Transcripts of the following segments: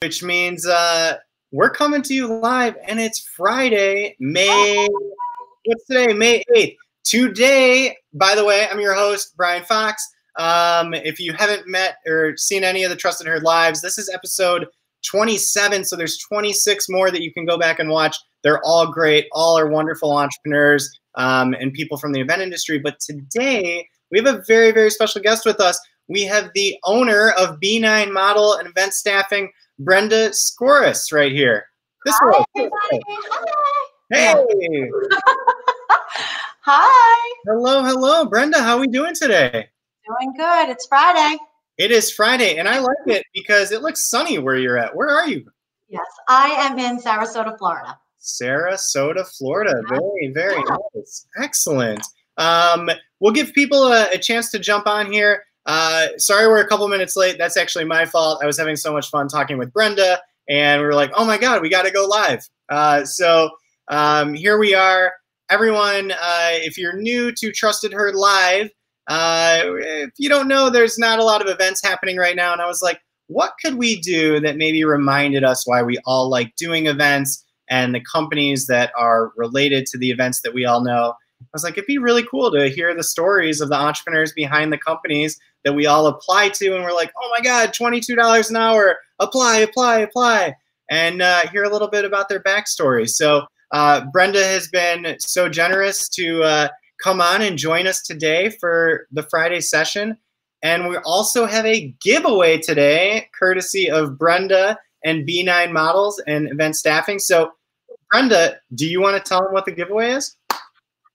which means we're coming to you live, and it's Friday, what's today? May 8th. Today, by the way, I'm your host, Brian Fox. If you haven't met or seen any of the Trusted Herd Lives, this is episode 27, so there's 26 more that you can go back and watch. They're all great. All are wonderful entrepreneurs and people from the event industry. But today, we have a very, very special guest with us. We have the owner of B9 Model and Event Staffing, Brenda Skouras, right here. Hi, everybody. Hi. Hey. Hi. Hello, hello. Brenda, how are we doing today? Doing good. It's Friday. It is Friday, and I like it because it looks sunny where you're at. Where are you? Yes, I am in Sarasota, Florida. Sarasota, Florida. Very, very nice. Excellent. We'll give people a chance to jump on here. Sorry we're a couple minutes late. That's actually my fault. I was having so much fun talking with Brenda, and we were like, oh my God, we got to go live. So here we are. Everyone, if you're new to Trusted Herd Live, if you don't know, there's not a lot of events happening right now. And I was like, what could we do that maybe reminded us why we all like doing events and the companies that are related to the events that we all know? I was like, it'd be really cool to hear the stories of the entrepreneurs behind the companies that we all apply to. And we're like, oh my God, $22 an hour, apply, apply, apply. And hear a little bit about their backstory. So Brenda has been so generous to come on and join us today for the Friday session. And we also have a giveaway today, courtesy of Brenda and B9 Models and Event Staffing. So Brenda, do you want to tell them what the giveaway is?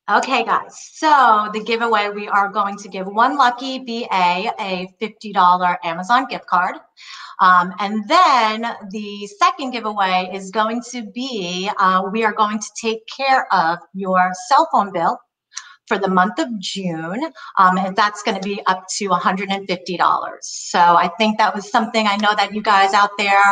Okay, guys. So the giveaway, we are going to give one lucky BA a $50 Amazon gift card. And then the second giveaway is going to be, we are going to take care of your cell phone bill for the month of June, and that's going to be up to $150. So I think that was something, I know that you guys out there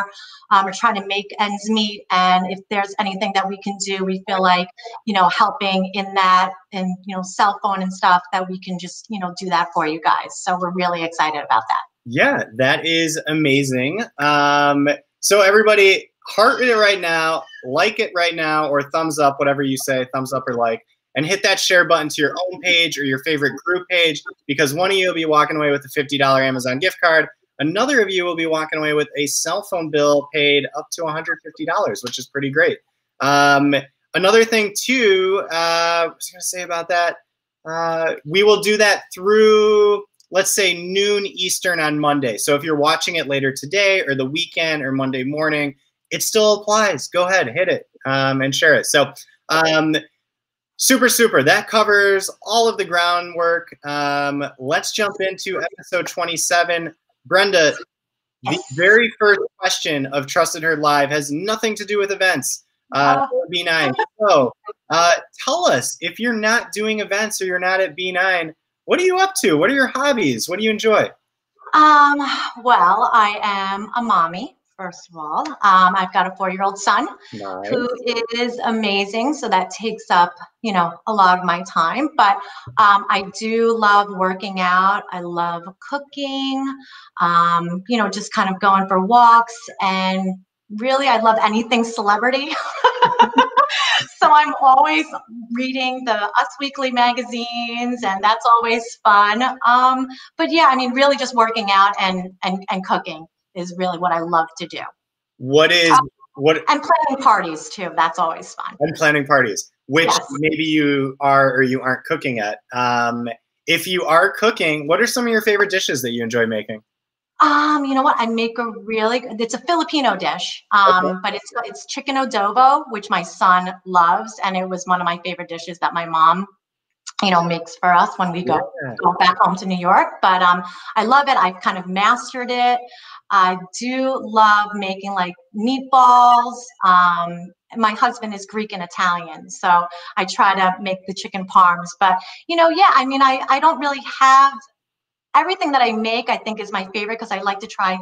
are trying to make ends meet, and if there's anything that we can do, we feel like, you know, helping in that and, you know, cell phone and stuff, that we can just, you know, do that for you guys. So we're really excited about that. Yeah, that is amazing. So everybody, heart it right now, like it right now, or thumbs up, whatever you say, thumbs up or like. And hit that share button to your own page or your favorite group page, because one of you will be walking away with a $50 Amazon gift card. Another of you will be walking away with a cell phone bill paid up to $150, which is pretty great. Another thing, too, I was going to say about that, we will do that through, let's say, noon Eastern on Monday. So if you're watching it later today or the weekend or Monday morning, it still applies. Go ahead, hit it and share it. So super. That covers all of the groundwork. Let's jump into episode 27. Brenda, the very first question of Trusted Herd Live has nothing to do with events. B9. So tell us, if you're not doing events or you're not at B9, what are you up to? What are your hobbies? What do you enjoy? Well, I am a mommy. First of all, I've got a 4-year-old son who is amazing. So that takes up, you know, a lot of my time. But I do love working out. I love cooking, you know, just kind of going for walks. And really, I love anything celebrity. So I'm always reading the Us Weekly magazines, and that's always fun. But yeah, I mean, really just working out and cooking is really what I love to do. And planning parties too. That's always fun. And planning parties, which maybe you are or you aren't cooking at. If you are cooking, what are some of your favorite dishes that you enjoy making? You know what? I make a really good, it's a Filipino dish, but it's chicken adobo, which my son loves, and it was one of my favorite dishes that my mom, you know, makes for us when we go back home to New York. But I love it. I've kind of mastered it. I do love making like meatballs. My husband is Greek and Italian, so I try to make the chicken parms. But, you know, yeah, I mean, I don't really have everything that I make, I think, is my favorite because I like to try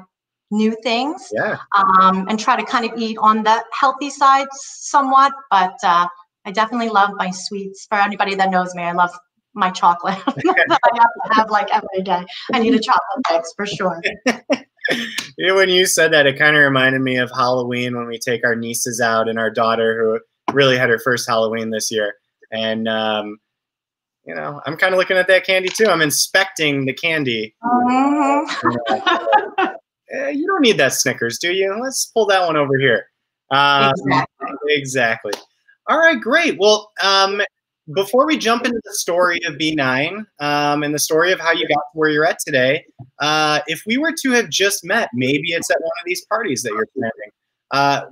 new things and try to kind of eat on the healthy side somewhat. But I definitely love my sweets. For anybody that knows me, I love my chocolate that I have to have like every day. I need a chocolate mix for sure. You know, when you said that, it kind of reminded me of Halloween when we take our nieces out and our daughter who really had her first Halloween this year. And, you know, I'm kind of looking at that candy too. I'm inspecting the candy. You don't need that Snickers, do you? Let's pull that one over here. Exactly. All right, great. Well, before we jump into the story of B9 and the story of how you got to where you're at today, if we were to have just met, maybe it's at one of these parties that you're planning,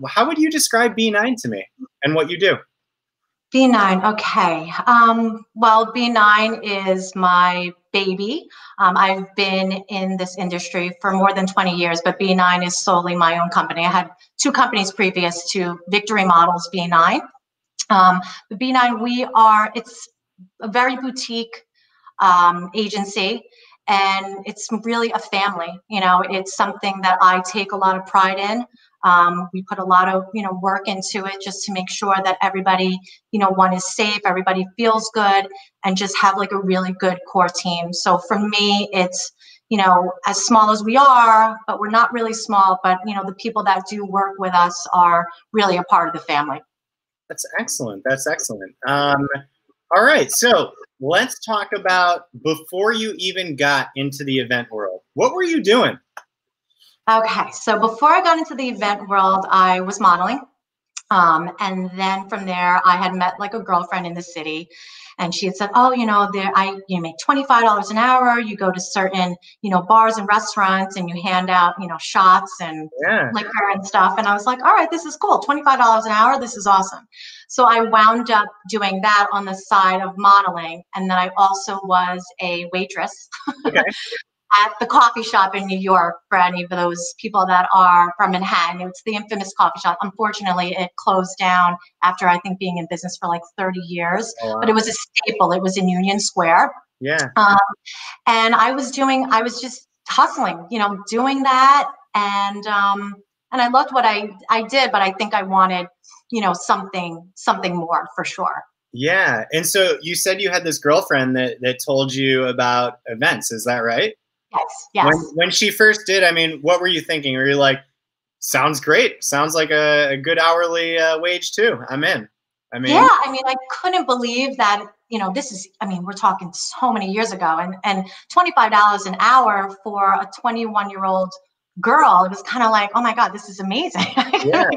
how would you describe B9 to me and what you do? B9, okay. Well, B9 is my baby. I've been in this industry for more than 20 years, but B9 is solely my own company. I had two companies previous to Victory Models B9. The B9, it's a very boutique agency, and it's really a family. You know, it's something that I take a lot of pride in. We put a lot of, work into it just to make sure that everybody, one is safe, everybody feels good, and just have like a really good core team. So for me, it's, as small as we are, but we're not really small, but, the people that do work with us are really a part of the family. That's excellent. That's excellent. All right. So let's talk about before you even got into the event world. What were you doing? Okay. So before I got into the event world, I was modeling. And then from there, I had met like a girlfriend in the city, and she had said, "Oh, you make $25 an hour. You go to certain, bars and restaurants, and you hand out, shots and liquor and stuff." And I was like, "All right, this is cool. $25 an hour. This is awesome." So I wound up doing that on the side of modeling, and then I also was a waitress. Okay. At the coffee shop in New York, for any of those people that are from Manhattan. It's the infamous coffee shop. Unfortunately, it closed down after, I think, being in business for like 30 years. Oh, wow. But it was a staple. It was in Union Square. Yeah. And I was just hustling, doing that. And I loved what I did, but I think I wanted, something more for sure. Yeah. And so you said you had this girlfriend that told you about events. Is that right? Yes. When she first did, I mean, what were you thinking? Were you like, sounds great. Sounds like a good hourly wage too. I'm in. Yeah, I couldn't believe that, we're talking so many years ago, and $25 an hour for a 21-year-old girl, it was kind of like, oh my God, this is amazing. Yeah.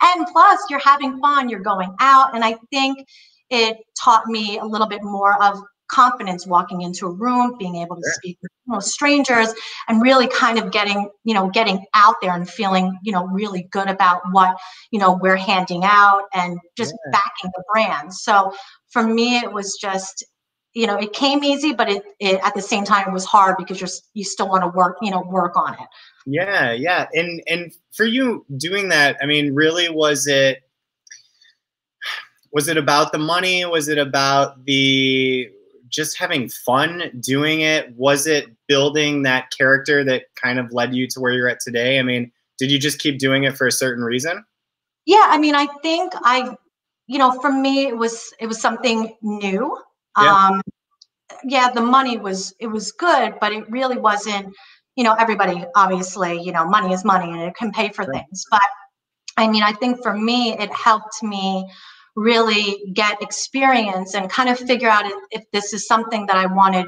And plus you're having fun, you're going out. And I think it taught me a little bit more of confidence walking into a room, being able to speak with strangers, and really kind of getting out there and feeling, really good about what, we're handing out and just backing the brand. So for me, it was just, it came easy, but it at the same time, it was hard because you still want to work on it. Yeah. Yeah. And for you doing that, I mean, really, was it about the money? Was it about just having fun doing it? Was it building that character that kind of led you to where you're at today? I mean, did you just keep doing it for a certain reason? Yeah, I think for me, it was something new. Yeah, the money was good, but it really wasn't, everybody, obviously, money is money and it can pay for things. But I think for me, it helped me really get experience and kind of figure out if this is something that I wanted,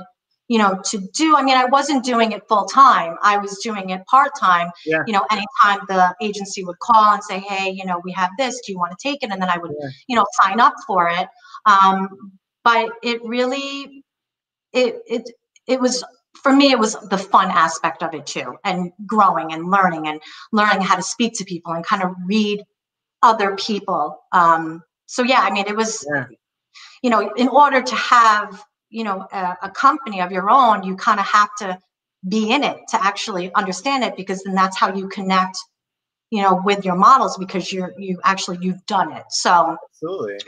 to do. I wasn't doing it full time. I was doing it part time. Yeah. Anytime the agency would call and say, "Hey, we have this. Do you want to take it?" And then I would, sign up for it. But it really, it was, for me, it was the fun aspect of it too, and growing and learning how to speak to people and kind of read other people. So yeah, it was, in order to have, a company of your own, you kind of have to be in it to actually understand it, because then that's how you connect, with your models, because you've done it. So absolutely.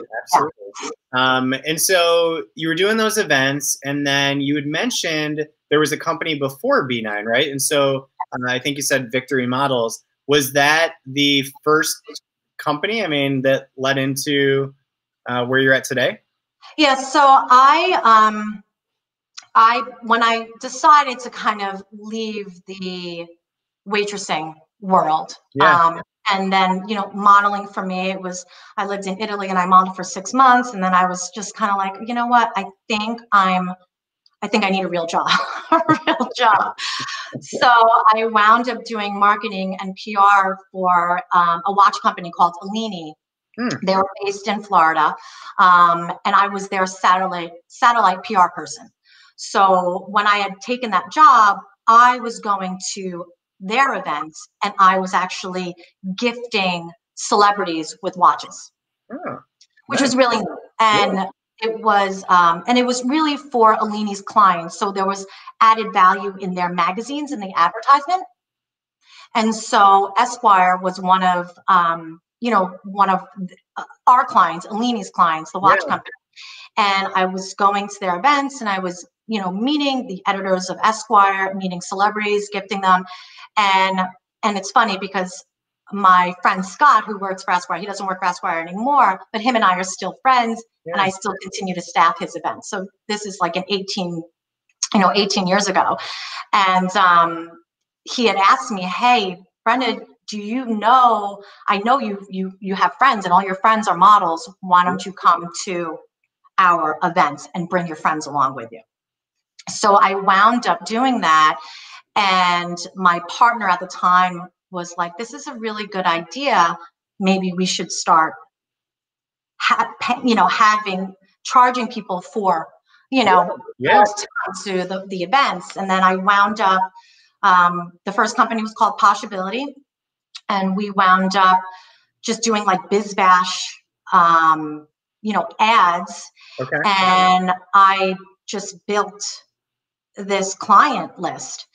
And so you were doing those events, and then you had mentioned there was a company before B9, right? And so I think you said Victory Models. Was that the first company, that led into where you're at today? Yeah. So when I decided to kind of leave the waitressing world. Yeah. And then, you know, modeling for me, it was, I lived in Italy and I modeled for 6 months. And then I was just kind of like, you know what? I think I need a real job, a real job. So I wound up doing marketing and PR for a watch company called Alini. They were based in Florida, and I was their satellite PR person. So when I had taken that job, I was going to their events and I was actually gifting celebrities with watches, which was really neat. And it was really for Alini's clients. So there was added value in their magazines and the advertisement. And so Esquire was one of our clients, Alini's clients, the watch company. And I was going to their events and I was, you know, meeting the editors of Esquire, meeting celebrities, gifting them. And it's funny because my friend Scott, who works for Esquire, he doesn't work for Esquire anymore, but him and I are still friends, and I still continue to staff his events. So this is like 18 years ago. And he had asked me, hey, Brenda, do you know, I know you have friends and all your friends are models. Why don't you come to our events and bring your friends along with you? So I wound up doing that. And my partner at the time was like, this is a really good idea. Maybe we should start charging people for, to come to the events. And then I wound up, the first company was called Possibility. And we wound up just doing like Biz Bash, ads. Okay. And I just built this client list.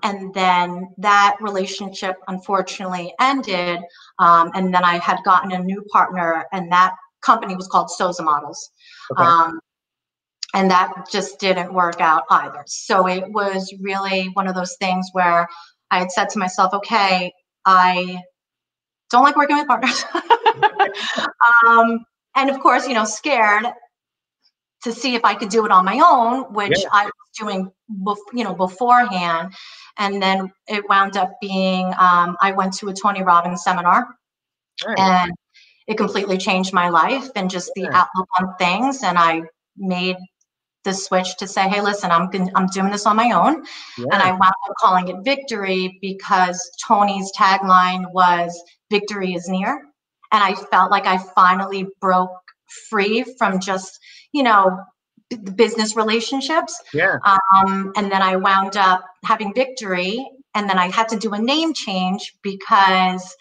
And then that relationship unfortunately ended. And then I had gotten a new partner, and that company was called Souza Models. Okay. And that just didn't work out either. So it was really one of those things where I had said to myself, okay, I don't like working with partners. And of course, scared to see if I could do it on my own, which I was doing, beforehand. And then it wound up being, I went to a Tony Robbins seminar, and it completely changed my life and just the outlook on things. And I made the switch to say, hey, listen, I'm doing this on my own. And I wound up calling it Victory because Tony's tagline was "Victory is near." And I felt like I finally broke free from just, the business relationships. And then I wound up having Victory. And then I had to do a name change because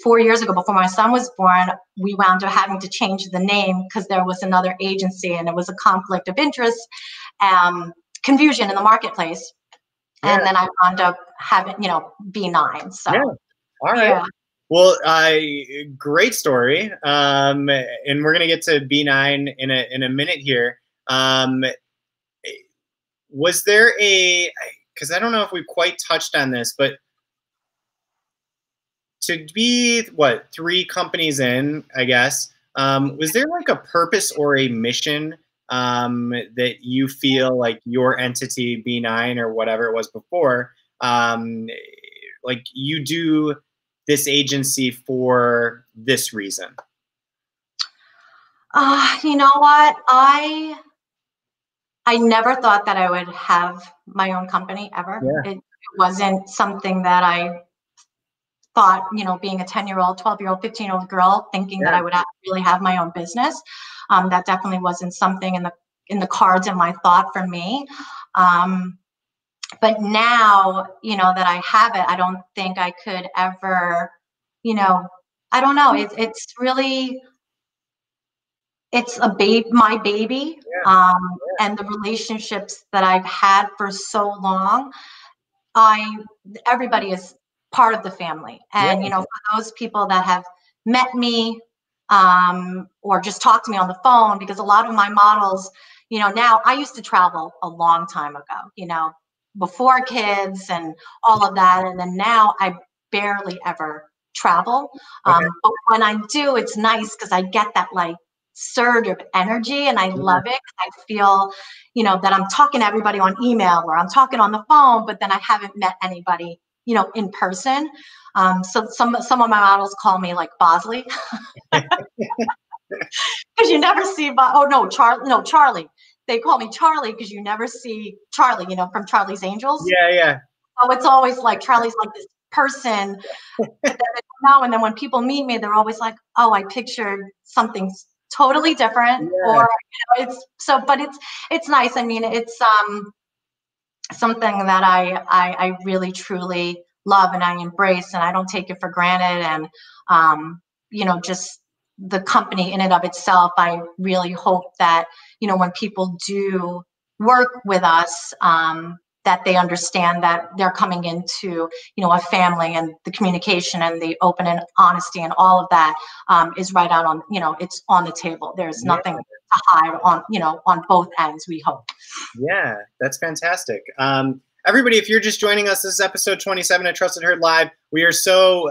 4 years ago, before my son was born, we wound up having to change the name because there was another agency and it was a conflict of interest, confusion in the marketplace. And then I wound up having, B9. So, all right. Yeah. Well, great story. And we're going to get to B9 in a minute here. Was there because I don't know if we quite touched on this, but to be 3 companies in, I guess, was there like a purpose or a mission that you feel like your entity B9 or whatever it was before, like you do this agency for this reason? You know what? I never thought that I would have my own company ever. It wasn't something that I thought, being a 10-year-old, 12-year-old, 15-year-old girl, thinking that I would really have my own business. That definitely wasn't something in the cards in my thought for me. But now, that I have it, I don't think I could ever, I don't know. It's really, it's my baby. And the relationships that I've had for so long, everybody is part of the family. And, for those people that have met me, or just talked to me on the phone, because a lot of my models, now I used to travel a long time ago, before kids and all of that. And then now I barely ever travel. But when I do, it's nice because I get that like surge of energy, and I love it. I feel, you know, that I'm talking to everybody on email or I'm talking on the phone, but then I haven't met anybody, you know, in person. So some of my models call me like Bosley, because you never see. Charlie. They call me Charlie because you never see Charlie, you know, from Charlie's Angels. Yeah, yeah. So it's always like Charlie's like this person that know, and then when people meet me, they're always like, "Oh, I pictured something totally different," Yeah. or you know, it's so. But it's nice. I mean, it's something that I really truly love and I embrace, and I don't take it for granted. And you know, just the company in and of itself, I really hope that, you know, when people do work with us, that they understand that they're coming into, you know, a family, and the communication and the open and honesty and all of that is right out on, you know, it's on the table. There's nothing to hide on, you know, on both ends, we hope. Yeah, that's fantastic. Everybody, if you're just joining us, this is episode 27 of Trusted Heard Live. We are so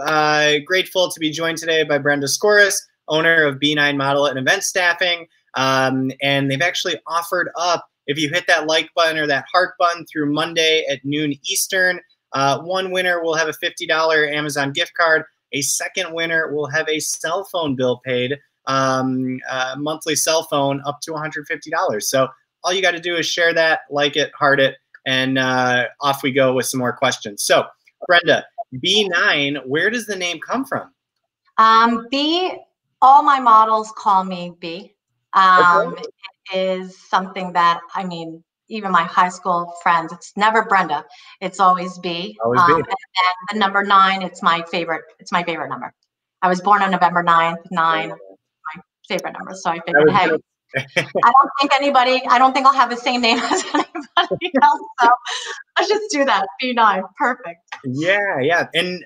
grateful to be joined today by Brenda Skouras, owner of B9 Model and Event Staffing. And they've actually offered up, if you hit that like button or that heart button through Monday at noon Eastern, one winner will have a $50 Amazon gift card. A second winner will have a cell phone bill paid, monthly cell phone up to $150. So all you got to do is share that, like it, heart it, and off we go with some more questions. So, Brenda, B9, where does the name come from? B, all my models call me B. Okay. It is something that, I mean, even my high school friends, it's never Brenda. It's always B. Always B. And then the number 9, it's my favorite number. I was born on November 9th, 9, my favorite number. So I figured, hey, I don't think I'll have the same name as anybody else. So let's just do that. B9, perfect. Yeah, yeah. And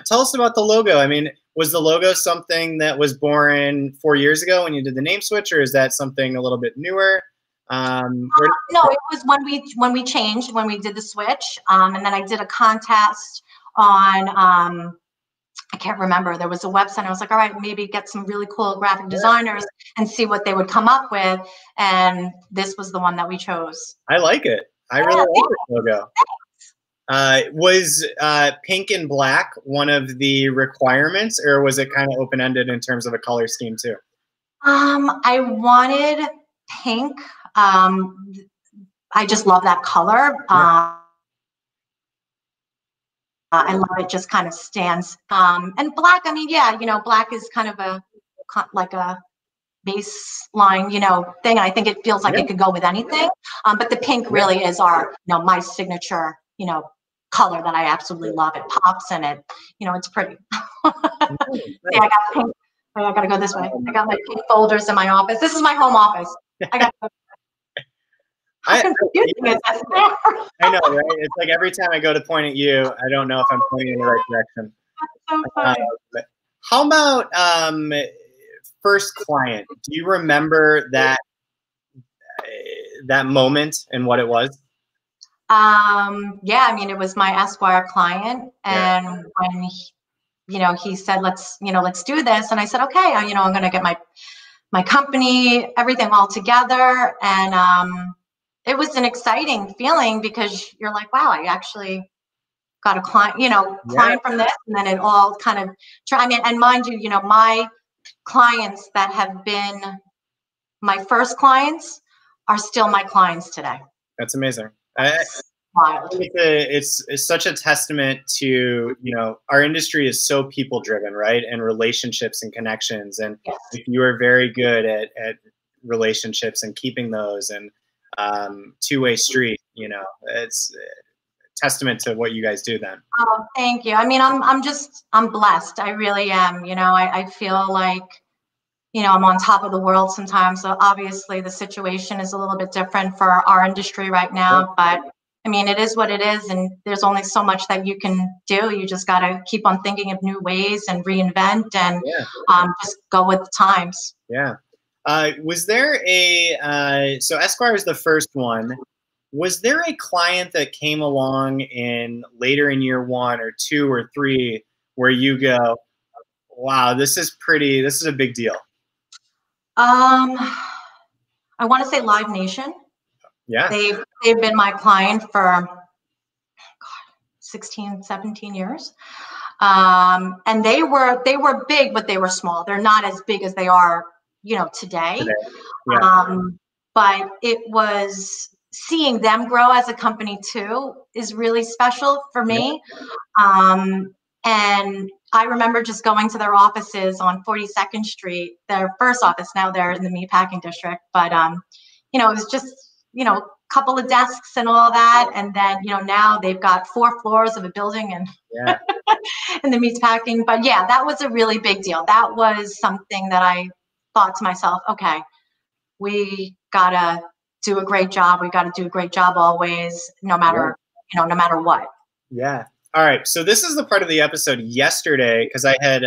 tell us about the logo. I mean, was the logo something that was born 4 years ago when you did the name switch, or is that something a little bit newer? No, it was when we changed, when we did the switch, and then I did a contest on I can't remember. There was a website. I was like, all right, maybe get some really cool graphic designers and see what they would come up with. And this was the one that we chose. I like it. I really like this logo. Was pink and black one of the requirements, or was it kind of open-ended in terms of a color scheme too? I wanted pink. I just love that color. I love it, just kind of stands. And black, I mean, yeah, you know, black is kind of like a baseline, you know, thing. I think it feels like it could go with anything. But the pink really is my signature, you know, color that I absolutely love. It pops and it, you know, it's pretty. See, I got pink. Wait, I gotta go this way. I got my pink folders in my office. This is my home office. I got. I know, right? It's like every time I go to point at you, I don't know if I'm pointing in the right direction. That's so funny. How about first client? Do you remember that moment and what it was? Yeah, I mean, it was my Esquire client, and when he said, let's do this, and I said, okay, I'm going to get my company, everything all together, and it was an exciting feeling because you're like, wow, I actually got a client, from this, and then it all kind of, and mind you, my clients that have been my first clients are still my clients today. That's amazing. Wild. It's such a testament to, our industry is so people driven, right? And relationships and connections. And if you are very good at relationships and keeping those and two-way street, it's a testament to what you guys do then. Oh, thank you. I mean, I'm blessed. I really am. I feel like, I'm on top of the world sometimes. So obviously the situation is a little bit different for our industry right now, but I mean, it is what it is, and there's only so much that you can do. You just got to keep on thinking of new ways and reinvent and just go with the times. Yeah. Was there so Esquire is the first one. Was there a client that came along later in year 1 or 2 or 3 where you go, wow, this is a big deal? Um, I want to say Live Nation. Yeah. They've been my client for 16, 17 years. And they were big, but they were small. They're not as big as they are, today. Yeah. But it was seeing them grow as a company too is really special for me. And I remember just going to their offices on 42nd Street, their first office. Now they're in the meatpacking district, but it was just, a couple of desks and all that. And then, now they've got 4 floors of a building and Yeah. in the meatpacking. But yeah, that was a really big deal. That was something that I thought to myself, okay, we gotta do a great job. We gotta do a great job always, no matter, no matter what. Yeah. All right. So this is the part of the episode yesterday, because I had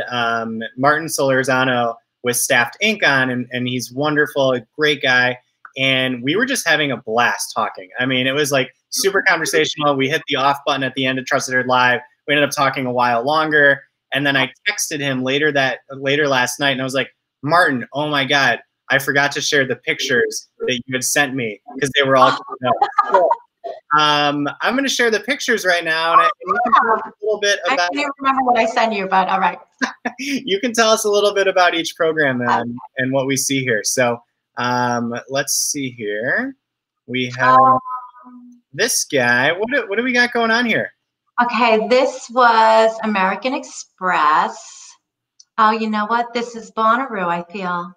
Martin Solorzano with Staffed Inc. on, and he's wonderful, a great guy. And we were just having a blast talking. I mean, it was like super conversational. We hit the off button at the end of Trusted Heard Live. We ended up talking a while longer. And then I texted him later last night, and I was like, Martin, oh my God, I forgot to share the pictures that you had sent me because they were all so, I'm going to share the pictures right now, and you can tell us a little bit about. I can't even remember what I sent you, but all right. You can tell us a little bit about each program and what we see here. So let's see here. We have this guy. What do we got going on here? Okay, this was American Express. Oh, you know what? This is Bonnaroo, I feel.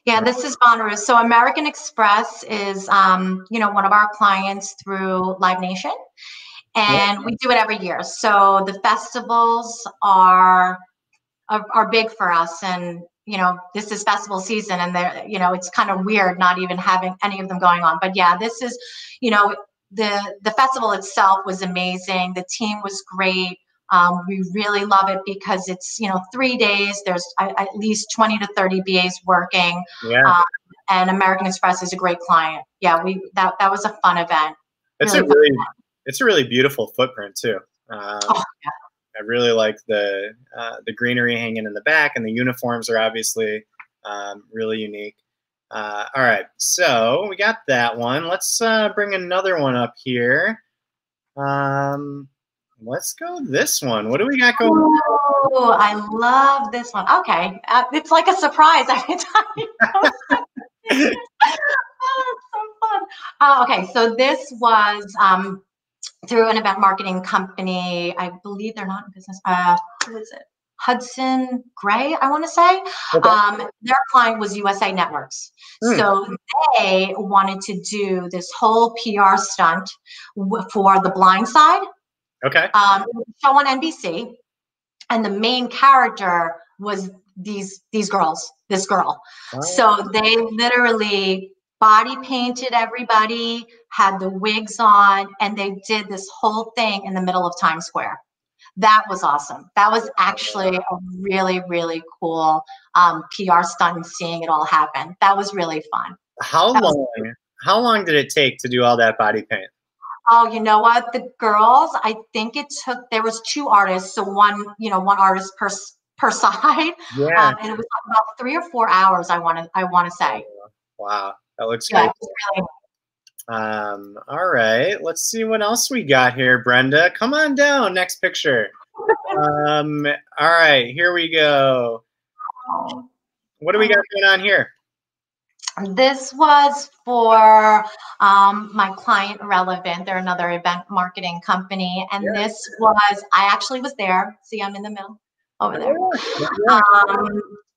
Yeah, this is Bonnaroo. So American Express is, one of our clients through Live Nation, and we do it every year. So the festivals are big for us, and this is festival season, and they're, it's kind of weird not even having any of them going on. But yeah, this is, the festival itself was amazing. The team was great. We really love it because it's 3 days. There's at least 20 to 30 BAs working. Yeah. And American Express is a great client. Yeah, that was a fun event. It's a really beautiful footprint too. I really like the greenery hanging in the back, and the uniforms are obviously really unique. All right, so we got that one. Let's bring another one up here. Let's go this one. What do we got going on? Oh, I love this one. Okay, it's like a surprise every time. Oh, it's so fun. Okay, so this was through an event marketing company. I believe they're not in business. Who is it? Hudson Gray, I want to say. Okay. Their client was USA Networks. So they wanted to do this whole PR stunt for The Blind Side. Okay. Show on NBC. And the main character was this girl. Oh. So they literally body painted everybody, had the wigs on, and they did this whole thing in the middle of Times Square. That was awesome. That was actually a really, really cool PR stunt, and seeing it all happen. That was really fun. How long did it take to do all that body paint? Oh, you know what? The girls, I think there was 2 artists. So one artist per side. Yeah. And it was about 3 or 4 hours, I want to say. Wow. That looks great. Really all right. Let's see what else we got here, Brenda. Come on down. Next picture. All right. Here we go. What do we got going on here? This was for my client Relevant. They're another event marketing company. And this was, I actually was there. See, I'm in the middle over there.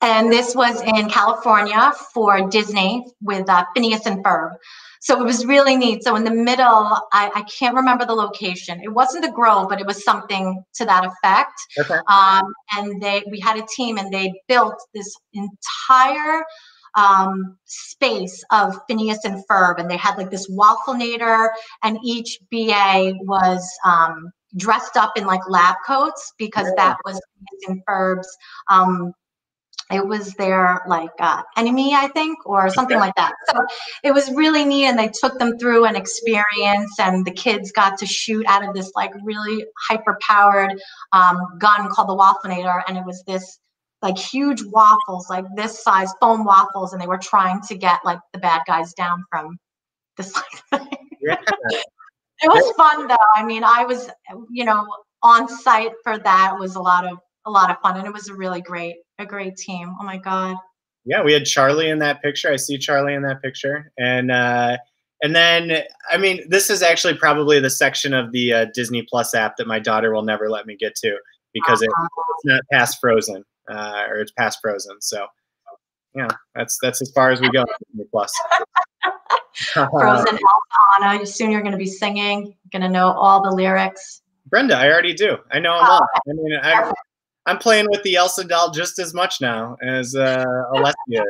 And this was in California for Disney with Phineas and Ferb. So it was really neat. So in the middle, I can't remember the location. It wasn't the Grove, but it was something to that effect. Okay. And we had a team, and they built this entire space of Phineas and Ferb, and they had like this wafflenator, and each BA was dressed up in like lab coats, because that was Phineas and Ferb's it was their like enemy, I think, or something like that. So it was really neat, and they took them through an experience, and the kids got to shoot out of this like really hyper powered gun called the wafflenator, and it was this like huge waffles, like this size foam waffles, and they were trying to get like the bad guys down from this thing. Yeah. It was fun though. I mean, I was, on site for that. It was a lot of fun, and it was a great team. Oh my God. Yeah, we had Charlie in that picture. I see Charlie in that picture, and then I mean, this is actually probably the section of the Disney Plus app that my daughter will never let me get to because it's not past Frozen, or it's past Frozen. So yeah, that's as far as we go. Disney Plus. Frozen, Elsa, Anna. Soon you're going to be singing. Going to know all the lyrics. Brenda, I already do. I know them all. I mean, I'm playing with the Elsa doll just as much now as Alessia is.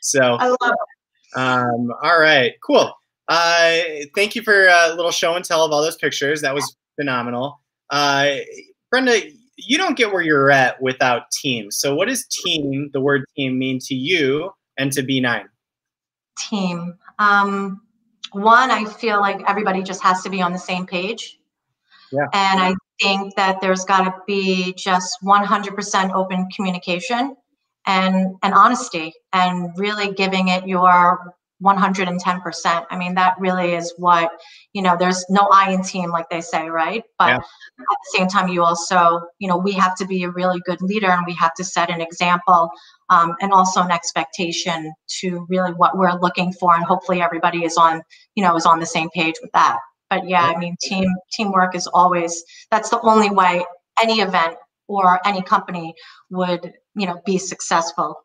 So I love it. All right, cool. Thank you for a little show and tell of all those pictures. That was phenomenal. Brenda, you don't get where you're at without team. So what does team, the word team, mean to you and to B9? Team. One, I feel like everybody just has to be on the same page. Yeah. And I think that there's got to be just 100% open communication and honesty, and really giving it your 110%. I mean, that really is what, there's no I in team, like they say, right? But Yeah. at the same time, you also, we have to be a really good leader, and we have to set an example, and also an expectation to really what we're looking for. And hopefully everybody is on the same page with that. But yeah, I mean, teamwork is always, that's the only way any event or any company would, be successful,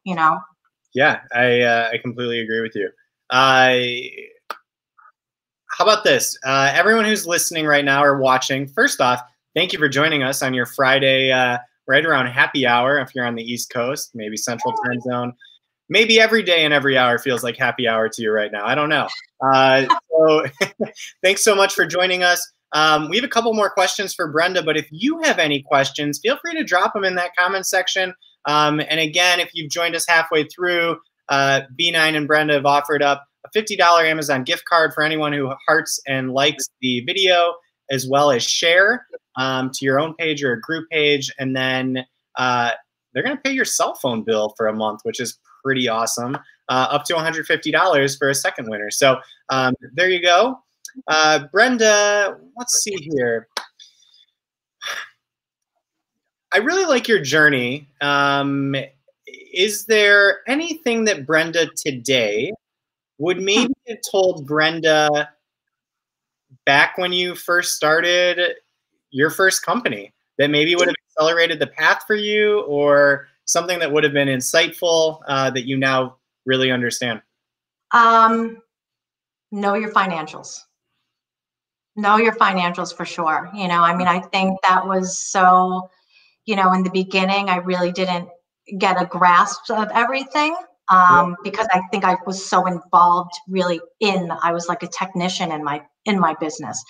Yeah, I completely agree with you. How about this? Everyone who's listening right now or watching, first off, thank you for joining us on your Friday, right around happy hour. If you're on the East Coast, maybe Central Time Zone, maybe every day and every hour feels like happy hour to you right now. I don't know. So thanks so much for joining us. We have a couple more questions for Brenda, but if you have any questions, feel free to drop them in that comment section. And again, if you've joined us halfway through, B9 and Brenda have offered up a $50 Amazon gift card for anyone who hearts and likes the video, as well as share to your own page or a group page. And then they're going to pay your cell phone bill for a month, which is pretty awesome, up to $150 for a second winner. So there you go. Brenda, let's see here. I really like your journey. Is there anything that Brenda today would maybe have told Brenda back when you first started your first company that maybe would have accelerated the path for you, or something that would have been insightful that you now really understand? Know your financials. Know your financials for sure. I mean, I think that was so, in the beginning, I really didn't get a grasp of everything, because I think I was so involved I was like a technician in my business,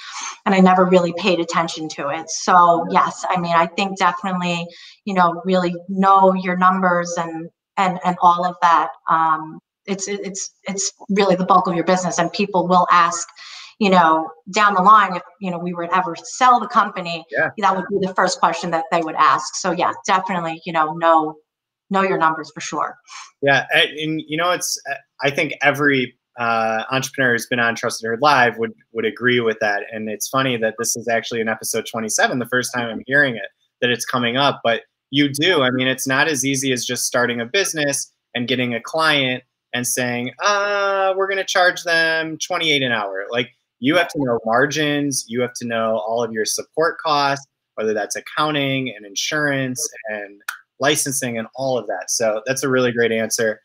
and I never really paid attention to it. So yes, I mean, I think definitely, really know your numbers and all of that. It's really the bulk of your business, and people will ask, down the line, if, we would ever sell the company, that would be the first question that they would ask. So yeah, definitely, know your numbers for sure. Yeah. And I think every entrepreneur who's been on Trusted Herd Live would agree with that. And it's funny that this is actually in episode 27, the first time I'm hearing it, that it's coming up, but you do. I mean, it's not as easy as just starting a business and getting a client and saying, we're going to charge them $28 an hour. Like, you have to know margins. You have to know all of your support costs, whether that's accounting and insurance and licensing and all of that. So that's a really great answer,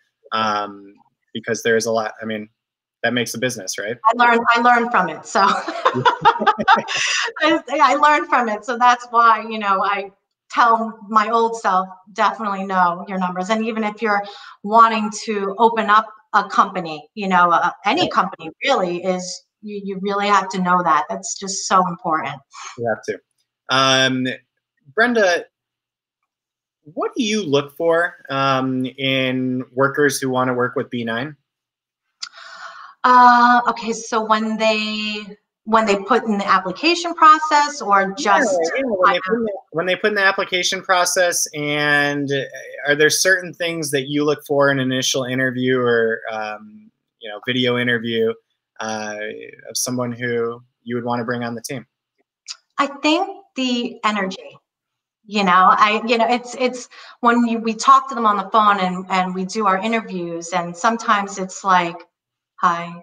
because there's a lot. I mean, that makes a business, right? I learned from it. So I learned from it. So that's why, I tell my old self, definitely know your numbers. And even if you're wanting to open up a company, any company really is, you really have to know that. That's just so important. You have to. Brenda, what do you look for in workers who want to work with B9? Okay, so when they when they put in the application process, or just when they put in the application process? And are there certain things that you look for in an initial interview or video interview of someone who you would want to bring on the team? I think the energy. It's when we talk to them on the phone and we do our interviews, and sometimes it's like, hi,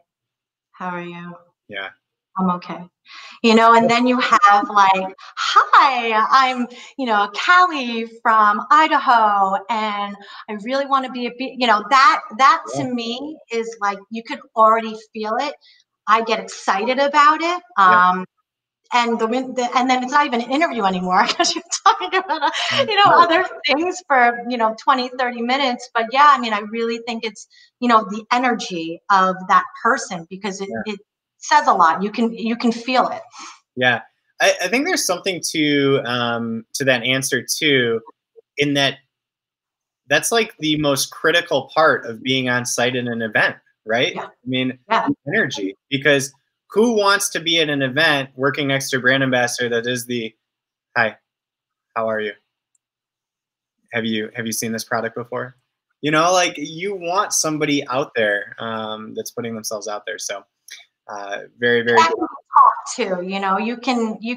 how are you? Yeah. I'm okay. And then you have like, hi, I'm, Callie from Idaho, and I really want to be that to me is like, you could already feel it. I get excited about it. And then it's not even an interview anymore, because you're talking about, other things for, 20, 30 minutes. But yeah, I mean, I really think it's, the energy of that person, because it says a lot. You can feel it. Yeah. I think there's something to that answer too, in that's like the most critical part of being on site in an event, right? Yeah. I mean, energy, because who wants to be at an event working next to a brand ambassador that is the, hi, how are you? Have you seen this product before? Like, you want somebody out there that's putting themselves out there. So very, very good. Talk to, you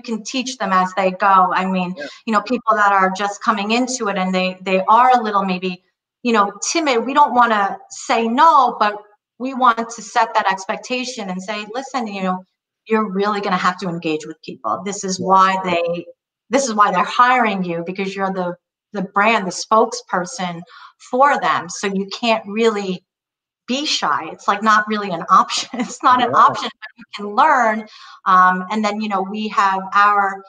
can teach them as they go. I mean, people that are just coming into it and they are a little maybe, timid. We don't want to say no, but we want to set that expectation and say, listen, you're really going to have to engage with people. This is why they're hiring you, because you're the brand, the spokesperson for them. So you can't really be shy. It's like not really an option. It's not an option, but you can learn. And then, we have our,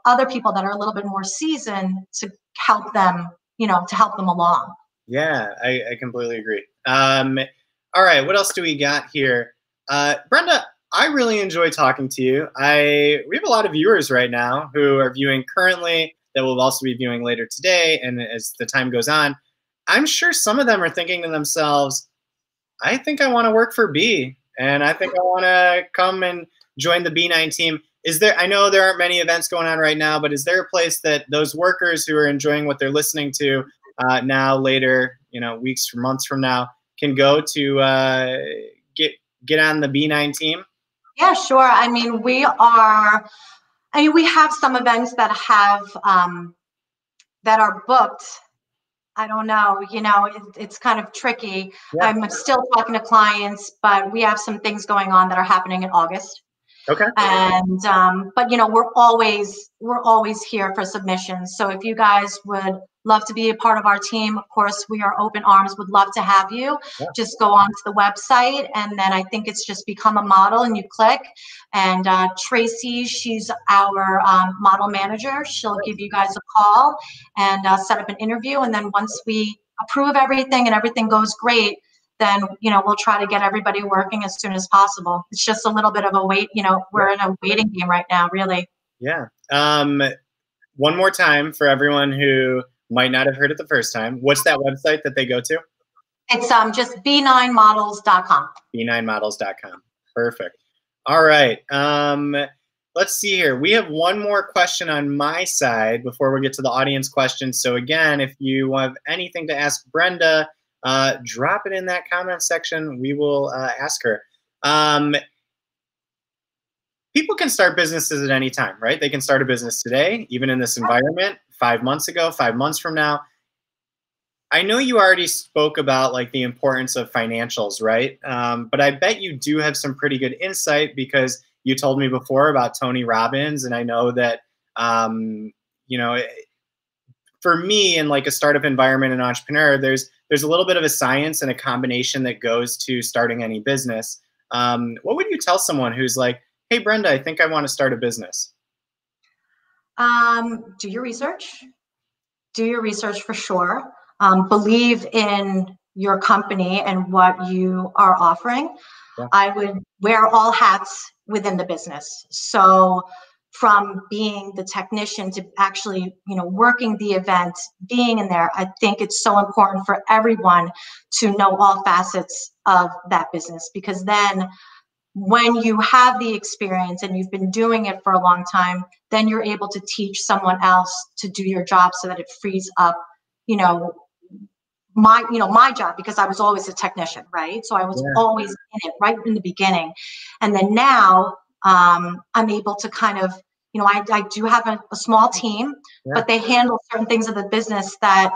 other people that are a little bit more seasoned to help them, along. Yeah, I completely agree. All right, what else do we got here? Brenda, I really enjoy talking to you. We have a lot of viewers right now who are viewing currently, that will also be viewing later today. And as the time goes on, I'm sure some of them are thinking to themselves, I think I want to work for B, and I think I want to come and join the B9 team. I know there aren't many events going on right now, but is there a place that those workers who are enjoying what they're listening to now, later, weeks or months from now, can go to get on the B9 team? Yeah, sure. I mean, we have some events that are booked. I don't know, it's kind of tricky. Yeah. I'm still talking to clients, but we have some things going on that are happening in August. Okay. And but we're always here for submissions. So if you guys would love to be a part of our team, of course, we are open arms, would love to have you. Yeah. Just go onto the website, and then I think it's just become a model, and you click. And Tracy, she's our model manager. She'll give you guys a call and set up an interview. And then once we approve everything and everything goes great, then we'll try to get everybody working as soon as possible. It's just a little bit of a wait. We're in a waiting game right now, really. Yeah. One more time for everyone who might not have heard it the first time. What's that website that they go to? It's just b9models.com. b9models.com. Perfect. All right. Let's see here. We have one more question on my side before we get to the audience questions. So again, if you have anything to ask Brenda, drop it in that comment section. We will ask her. People can start businesses at any time, right? They can start a business today, even in this environment, 5 months ago, 5 months from now. I know you already spoke about like the importance of financials, right? But I bet you do have some pretty good insight, because you told me before about Tony Robbins, and I know that, for me, in like a startup environment and entrepreneur, there's a little bit of a science and a combination that goes to starting any business. What would you tell someone who's like, hey, Brenda, I think I want to start a business? Do your research. Do your research for sure. Believe in your company and what you are offering. Yeah. I would wear all hats within the business. So from being the technician to actually, working the event, being in there, I think it's so important for everyone to know all facets of that business, because then when you have the experience and you've been doing it for a long time, then you're able to teach someone else to do your job so that it frees up, you know, my job, because I was always a technician, right? So I was always in it right in the beginning. And then now I'm able to kind of, you know, I do have a small team, but they handle certain things of the business that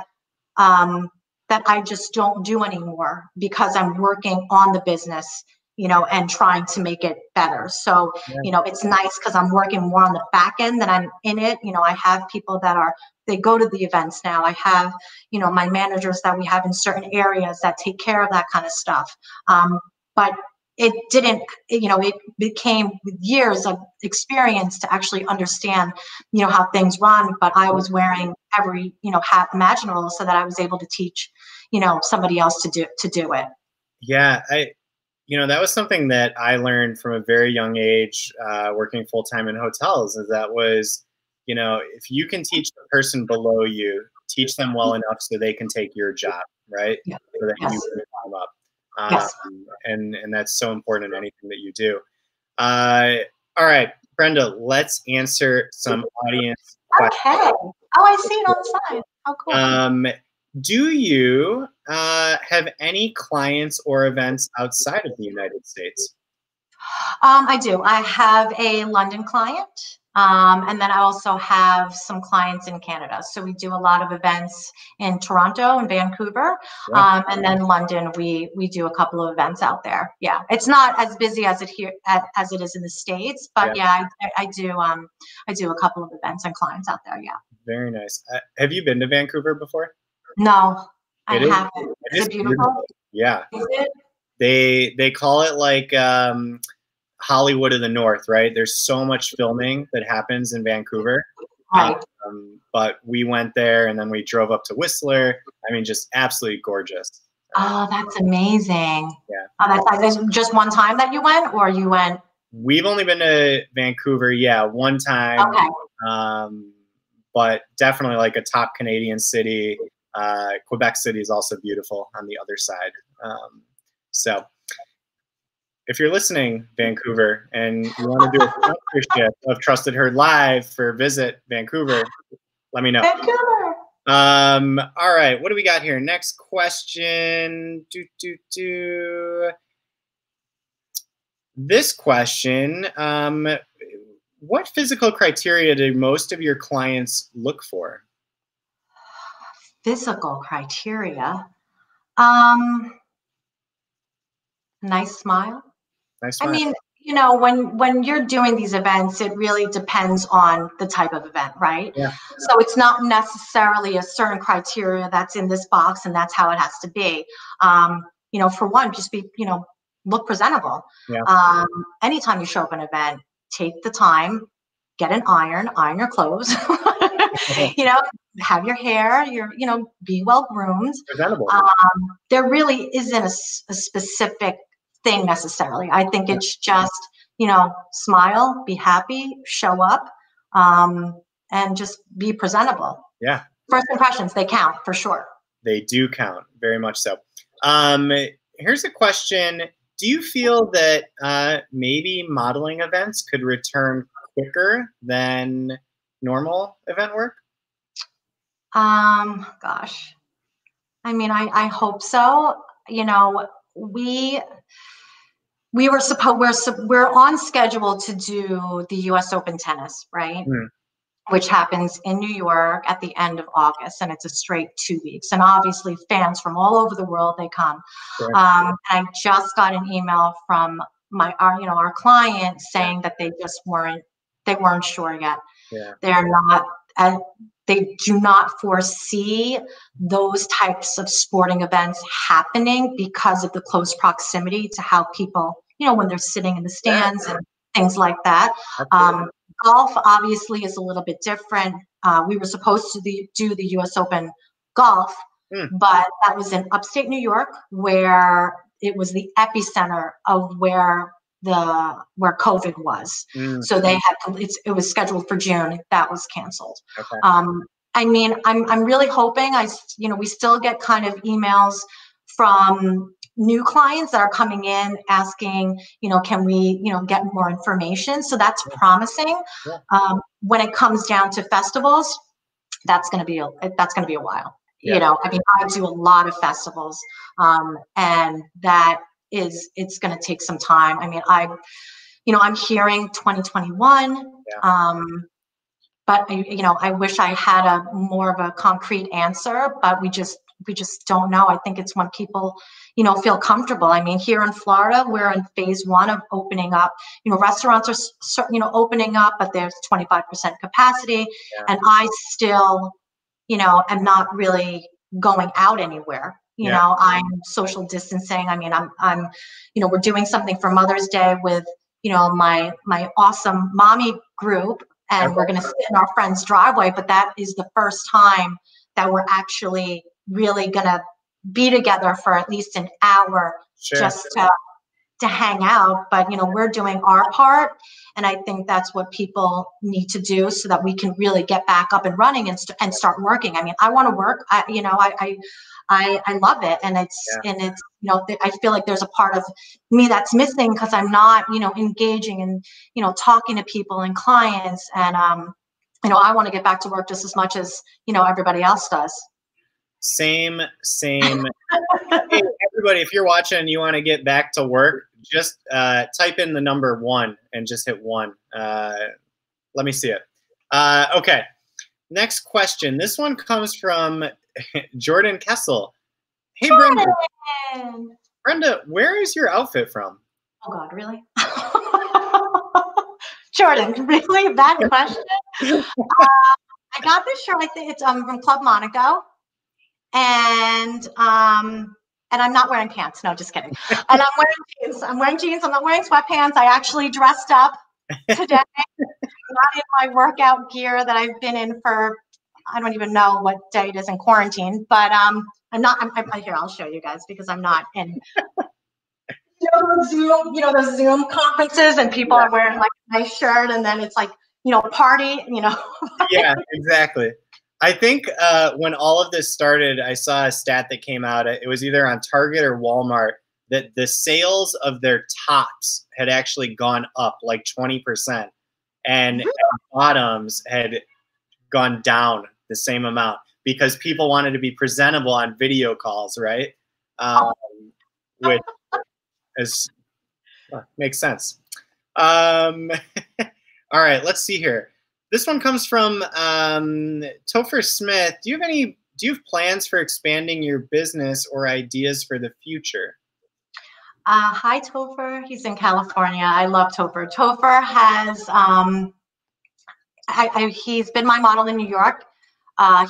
that I just don't do anymore because I'm working on the business, you know, and trying to make it better. So, you know, it's nice because I'm working more on the back end than I'm in it. You know, I have people that they go to the events now. I have, you know, my managers that we have in certain areas that take care of that kind of stuff. But it didn't, you know, it became years of experience to actually understand, you know, how things run. But I was wearing every, you know, hat imaginable so that I was able to teach, you know, somebody else to do it. Yeah, you know, that was something that I learned from a very young age, working full time in hotels. Is that was, you know, if you can teach the person below you, teach them well enough so they can take your job, right? So that you can climb up. And that's so important in anything that you do. All right, Brenda, let's answer some audience questions. Okay. Oh, I see it on the side. Oh, cool. Do you have any clients or events outside of the United States? I do. I have a London client. And then I also have some clients in Canada. So we do a lot of events in Toronto and Vancouver. And then London, we do a couple of events out there. Yeah. It's not as busy as it is in the States, but I do a couple of events and clients out there. Yeah. Very nice. Have you been to Vancouver before? No, I haven't. Is it beautiful? Yeah. Is it? They call it like Hollywood of the North, right? There's so much filming that happens in Vancouver. Right. But we went there and then we drove up to Whistler. I mean, just absolutely gorgeous. Oh, that's amazing. Yeah. Oh, that's just one time that you went, or you went? We've only been to Vancouver, one time. Okay. But definitely like a top Canadian city. Quebec City is also beautiful on the other side. So if you're listening, Vancouver, and you want to do a sponsorship of Trusted Herd Live for Visit Vancouver, let me know. Vancouver. All right, what do we got here? Next question. This question, what physical criteria do most of your clients look for? Physical criteria. Nice smile. Nice smile. I mean, you know, when you're doing these events, it really depends on the type of event, right? Yeah. So it's not necessarily a certain criteria that's in this box and that's how it has to be. You know, for one, just be, you know, look presentable. Yeah. Anytime you show up at an event, take the time, get an iron your clothes, you know, have your hair, you know, be well groomed. Presentable. There really isn't a specific thing necessarily. I think it's just, you know, smile, be happy, show up, and just be presentable. Yeah. First impressions, they count for sure. They do count, very much so. Here's a question. Do you feel that maybe modeling events could return quicker than normal event work? Gosh. I mean, I hope so. You know, we're on schedule to do the US Open tennis, right? Which happens in New York at the end of August, and it's a straight 2 weeks. And obviously fans from all over the world, they come. Sure. I just got an email from our client saying that they weren't sure yet. Yeah. They're not, they do not foresee those types of sporting events happening because of the close proximity to how people, you know, when they're sitting in the stands and things like that. Golf obviously is a little bit different. We were supposed to do the US Open golf, but that was in upstate New York, where it was the epicenter of where COVID was. So they had it was scheduled for June. That was canceled. Okay. I mean, I'm really hoping we still get kind of emails from new clients that are coming in asking, can we, get more information? So that's promising. Yeah. When it comes down to festivals, that's going to be a while. Yeah. I mean, I do a lot of festivals, and it's going to take some time. I mean, I'm hearing 2021. Yeah. But I wish I had a more of a concrete answer, but we just don't know. I think it's when people, feel comfortable. I mean, here in Florida, we're in phase 1 of opening up. Restaurants are, opening up, but there's 25% capacity, and I still, am not really going out anywhere. I'm social distancing. I mean, I'm, we're doing something for Mother's Day with, my awesome mommy group, and we're going to sit in our friend's driveway, but that is the first time that we're actually really going to be together for at least an hour, just to hang out. But, we're doing our part, and I think that's what people need to do so that we can really get back up and running and start working. I mean, I want to work. I love it, and it's I feel like there's a part of me that's missing because I'm not engaging and talking to people and clients, and I want to get back to work just as much as everybody else does. Same. Hey, everybody, if you're watching and you want to get back to work, just type in the number 1 and just hit 1. Let me see it. Okay. Next question. This one comes from Jordan Kessel. Hey, Jordan. Brenda, where is your outfit from? Oh God, really? Jordan, really? That question? I got this shirt. I think it's from Club Monaco, and I'm not wearing pants. No, just kidding. And I'm wearing jeans. I'm not wearing sweatpants. I actually dressed up today. Not in my workout gear that I've been in for, I don't even know what day it is in quarantine, but I'm here, I'll show you guys, because I'm not in those Zoom conferences, and people are wearing like a nice shirt, and then it's like, party, Yeah, exactly. I think when all of this started, I saw a stat that came out. It was either on Target or Walmart, that the sales of their tops had actually gone up like 20%, and bottoms had gone down the same amount because people wanted to be presentable on video calls, right? Which makes sense. All right, let's see here. This one comes from Topher Smith. Do you have plans for expanding your business or ideas for the future? Hi, Topher. He's in California. I love Topher. Topher has he's been my model in New York.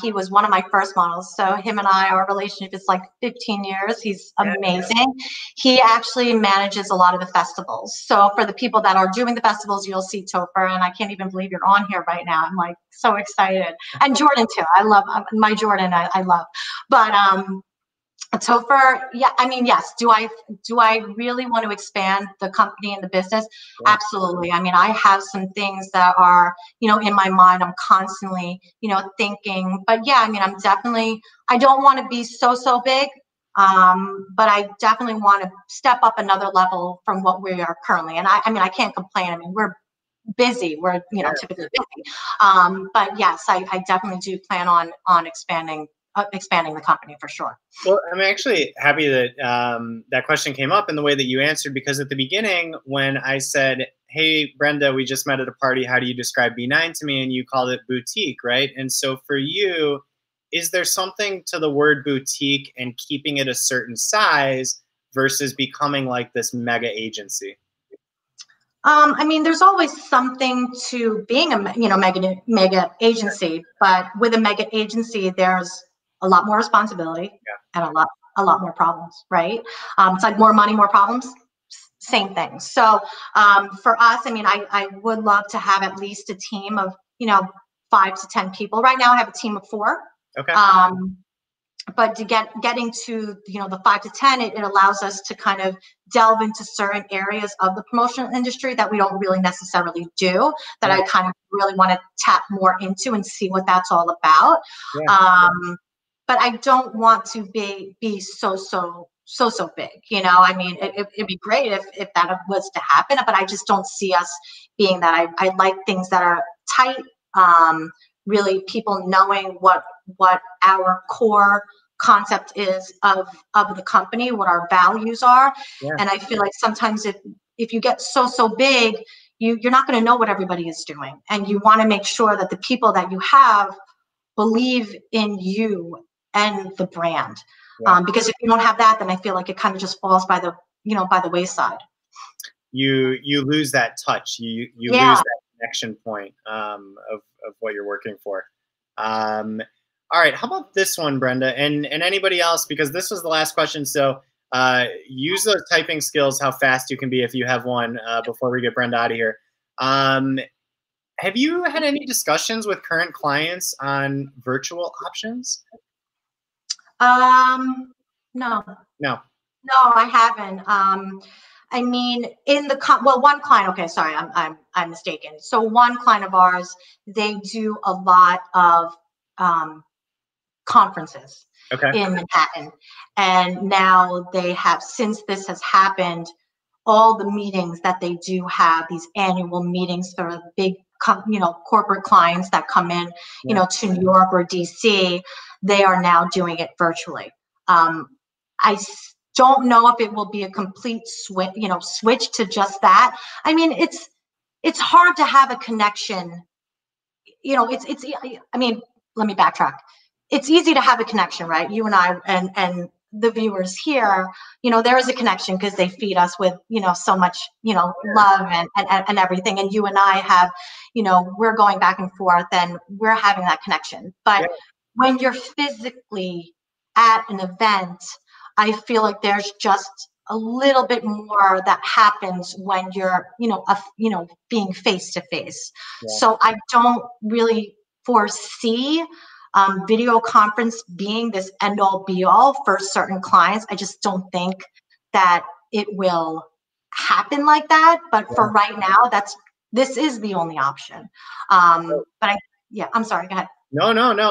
He was one of my first models. So him and our relationship is like 15 years. He's amazing. He actually manages a lot of the festivals. So for the people that are doing the festivals, you'll see Topher, and I can't even believe you're on here right now. I'm like so excited. And Jordan too. I love my Jordan. I love. But Topher, yeah, I mean, yes. Do I really want to expand the company and the business? Yeah. Absolutely. I mean, I have some things that are, in my mind. I'm constantly, thinking. But yeah, I mean, I don't want to be so big, but I definitely want to step up another level from what we are currently. And I mean, I can't complain. I mean, we're busy. We're, typically busy. But yes, I definitely do plan on expanding the company for sure. Well, I'm actually happy that that question came up in the way that you answered, because at the beginning when I said, hey, Brenda, we just met at a party, how do you describe B9 to me? And you called it boutique, right? And so for you, is there something to the word boutique and keeping it a certain size versus becoming like this mega agency? I mean, there's always something to being a mega agency, but with a mega agency, there's a lot more responsibility and a lot more problems, right? It's like more money, more problems, same thing. So for us, I mean, I would love to have at least a team of 5 to 10 people. Right now, I have a team of 4. Okay. But to getting to the 5 to 10, it allows us to kind of delve into certain areas of the promotional industry that we don't really necessarily do, that I kind of really want to tap more into and see what that's all about. Yeah. But I don't want to be so so big, you know. I mean, it'd be great if that was to happen, but I just don't see us being that. I like things that are tight, really people knowing what our core concept is of the company, what our values are. Yeah. And I feel like sometimes if you get so big, you're not going to know what everybody is doing, and you want to make sure that the people that you have believe in you and the brand. Yeah. Because if you don't have that, then I feel like it kind of just falls by the wayside. You lose that touch. You lose that connection point of what you're working for. All right, how about this one, Brenda, and anybody else, because this was the last question. So use those typing skills, how fast you can be if you have one, before we get Brenda out of here. Have you had any discussions with current clients on virtual options? No. No. No, I haven't. I mean, one client. Okay, sorry, I'm mistaken. So one client of ours, they do a lot of conferences in Manhattan, and now they have, since this has happened, all the meetings that they do have, these annual meetings for big, corporate clients that come in, to New York or DC, they are now doing it virtually. I don't know if it will be a complete switch to just that. I mean, it's hard to have a connection. I mean, let me backtrack. It's easy to have a connection, right? You and I and the viewers here, there is a connection because they feed us with, so much, love and everything. And you and I have, we're going back and forth and we're having that connection. But when you're physically at an event, I feel like there's just a little bit more that happens when you're, being face to face. So I don't really foresee video conference being this end all be all for certain clients. I just don't think that it will happen like that. But for right now, this is the only option. But I'm sorry, go ahead. No.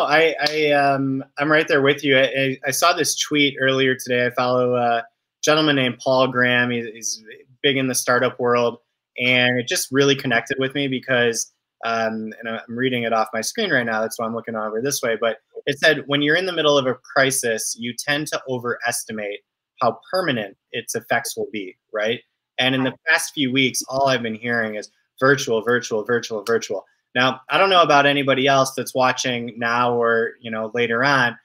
I'm right there with you. I saw this tweet earlier today. I follow a gentleman named Paul Graham. He's big in the startup world, and it just really connected with me because, and I'm reading it off my screen right now. That's why I'm looking over this way. But it said, when you're in the middle of a crisis, you tend to overestimate how permanent its effects will be, right? And in the past few weeks, all I've been hearing is virtual. Now, I don't know about anybody else that's watching now or, later on.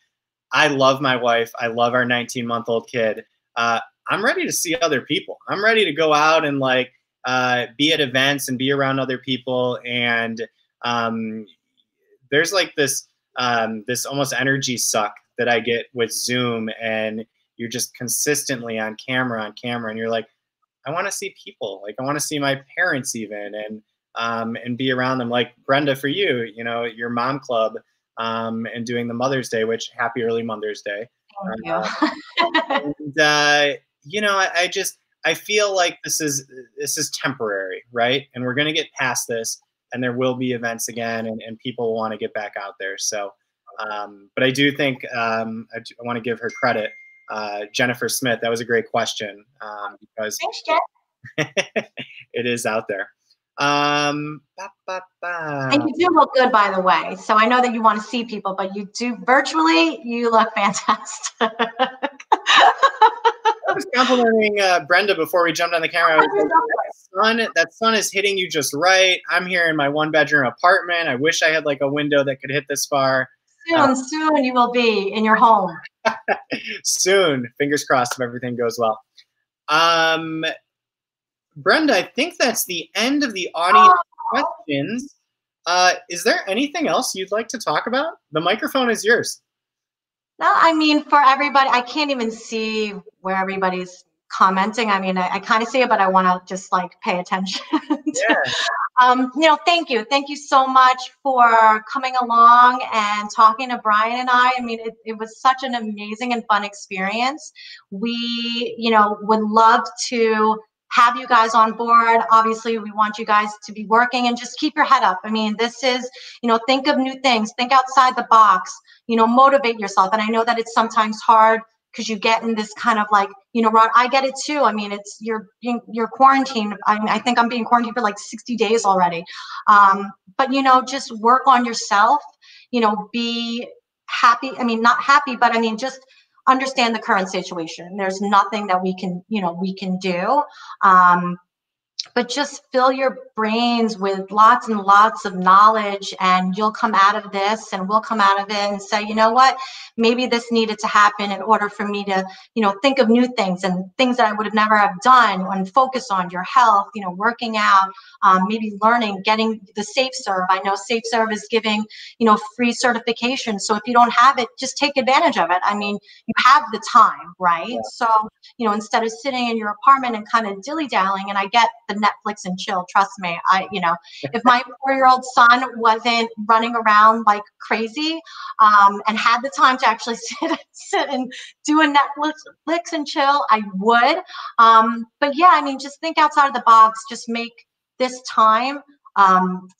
I love my wife. I love our 19-month-old kid. I'm ready to see other people. I'm ready to go out and be at events and be around other people. And there's like this almost energy suck that I get with Zoom, and you're just consistently on camera, and you're like, I want to see people. Like, I want to see my parents even, and be around them. Like Brenda, for you, your mom club, and doing the Mother's Day, which happy early Mother's Day. Thank you. I feel like this is temporary, right? And we're going to get past this, and there will be events again, and people want to get back out there. So, but I do think I want to give her credit. Jennifer Smith, that was a great question, because thanks, Jen. it is out there. And you do look good, by the way. So I know that you want to see people, but you do virtually, you look fantastic. I was complimenting Brenda before we jumped on the camera. That sun is hitting you just right. I'm here in my 1-bedroom apartment. I wish I had like a window that could hit this far. Soon you will be in your home. Soon, fingers crossed if everything goes well. Brenda, I think that's the end of the audience questions. Is there anything else you'd like to talk about? The microphone is yours. No, I mean, for everybody, I can't even see where everybody's commenting. I mean, I kind of see it, but I want to just pay attention. Thank you. Thank you so much for coming along and talking to Brian and I. I mean, it was such an amazing and fun experience. We, would love to have you guys on board. Obviously, we want you guys to be working and just keep your head up. I mean, this is, think of new things, think outside the box, motivate yourself. And I know that it's sometimes hard because you get in this kind of like, you know, Rod, I get it too. I mean, it's you're quarantined. I think I'm being quarantined for like 60 days already. But, you know, just work on yourself, you know, be happy. I mean, not happy, but I mean, just understand the current situation. There's nothing that we can, you know, we can do. But just fill your brains with lots and lots of knowledge, and you'll come out of this, and we'll come out of it and say, you know what, maybe this needed to happen in order for me to, you know, think of new things and things that I would have never have done, and focus on your health, you know, working out, maybe learning, getting the SafeServe. I know SafeServe is giving, you know, free certification. So if you don't have it, just take advantage of it. I mean, you have the time, right? Yeah. So, you know, instead of sitting in your apartment and kind of dilly-dallying, and I get the Netflix and chill, trust me, you know, if my 4-year-old son wasn't running around like crazy, and had the time to actually sit and do a Netflix and chill, I would. But yeah, I mean, just think outside of the box, just make this time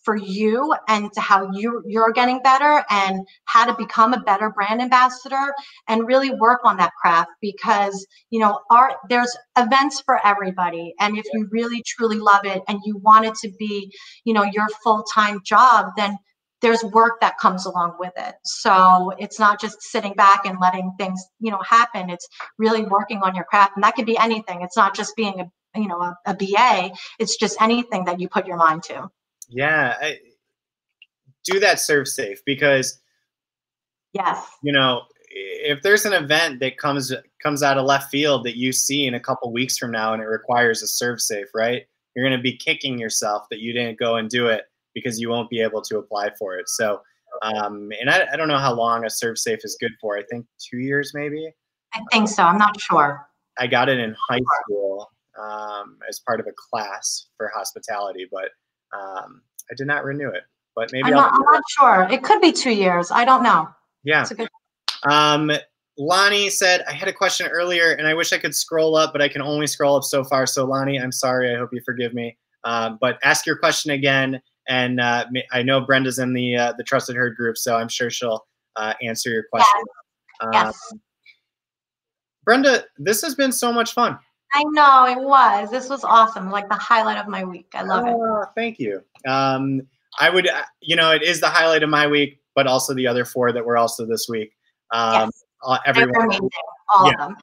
for you and to how you're getting better, and how to become a better brand ambassador, and really work on that craft, because, you know, there's events for everybody. And if you really truly love it and you want it to be, you know, your full-time job, then there's work that comes along with it. So it's not just sitting back and letting things, you know, happen. It's really working on your craft, and that could be anything. It's not just being a BA. It's just anything that you put your mind to. Yeah, do that ServeSafe, because, yes, you know, if there's an event that comes out of left field that you see in a couple weeks from now and it requires a ServeSafe, right? You're going to be kicking yourself that you didn't go and do it, because you won't be able to apply for it. So, and I don't know how long a ServeSafe is good for. I think 2 years, maybe. I think so. I'm not sure. I got it in high school as part of a class for hospitality, but I did not renew it. But maybe I'm not sure. It could be 2 years. I don't know. Yeah. It's a good. Lonnie said, I had a question earlier and I wish I could scroll up, but I can only scroll up so far. So Lonnie, I'm sorry. I hope you forgive me. But ask your question again. And I know Brenda's in the Trusted Herd group, so I'm sure she'll answer your question. Yes. Brenda, this has been so much fun. I know, it was. This was awesome. Like the highlight of my week. I love it. Thank you. I would, you know, it is the highlight of my week, but also the other 4 that were also this week. Yes. Everyone, amazing, all of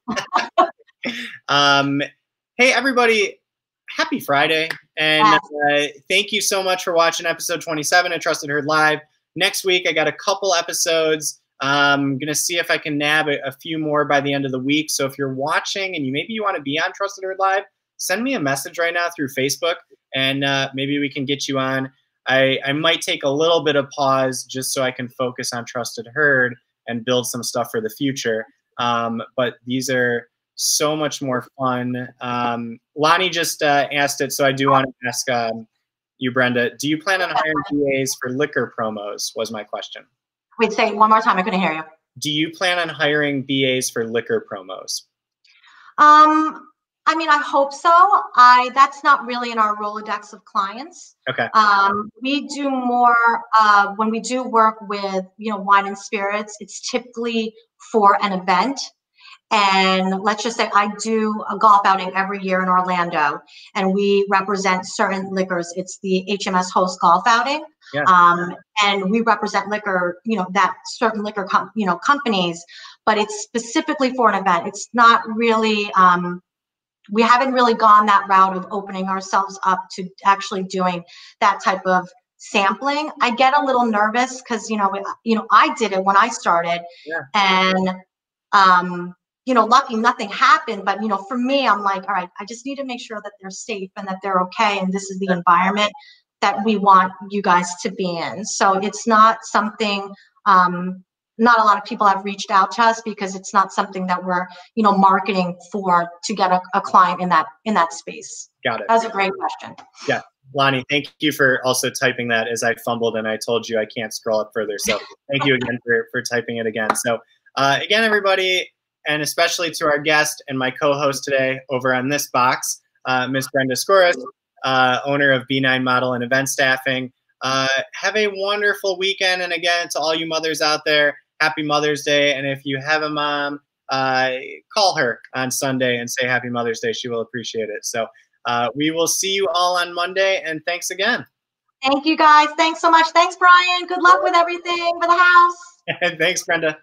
them. Hey, everybody. Happy Friday. And thank you so much for watching episode 27 of Trusted Herd Live. Next week, I got a couple episodes. I'm going to see if I can nab a few more by the end of the week. So if you're watching and maybe you want to be on Trusted Herd Live, send me a message right now through Facebook, and maybe we can get you on. I might take a little bit of pause just so I can focus on Trusted Herd and build some stuff for the future. But these are so much more fun. Lonnie just asked it, so I do want to ask you, Brenda. Do you plan on hiring BAs for liquor promos? Was my question. Wait, say it one more time. I couldn't hear you. Do you plan on hiring BAs for liquor promos? I mean, I hope so. That's not really in our Rolodex of clients. Okay. We do more when we do work with, you know, wine and spirits. It's typically for an event. And let's just say I do a golf outing every year in Orlando, and we represent certain liquors. It's the HMS Host Golf Outing. Yeah. And we represent liquor, you know, that certain liquor, companies, but it's specifically for an event. It's not really, we haven't really gone that route of opening ourselves up to actually doing that type of sampling. I get a little nervous because, you know, I did it when I started, and, you know, lucky nothing happened. But, you know, for me, I'm like, all right, I just need to make sure that they're safe and that they're okay. And this is the environment that we want you guys to be in. So it's not something, not a lot of people have reached out to us because it's not something that we're, you know, marketing for to get a client in that space. Got it. That was a great question. Yeah. Lonnie, thank you for also typing that as I fumbled and I told you I can't scroll up further. So thank you again for typing it again. So again, everybody, and especially to our guest and my co-host today over on this box, Miss Brenda Skouras, owner of B9 Model and Event Staffing. Have a wonderful weekend. And again, to all you mothers out there, happy Mother's Day. And if you have a mom, call her on Sunday and say Happy Mother's Day. She will appreciate it. So we will see you all on Monday, and thanks again. Thank you, guys. Thanks so much. Thanks, Brian. Good luck with everything for the house. Thanks, Brenda.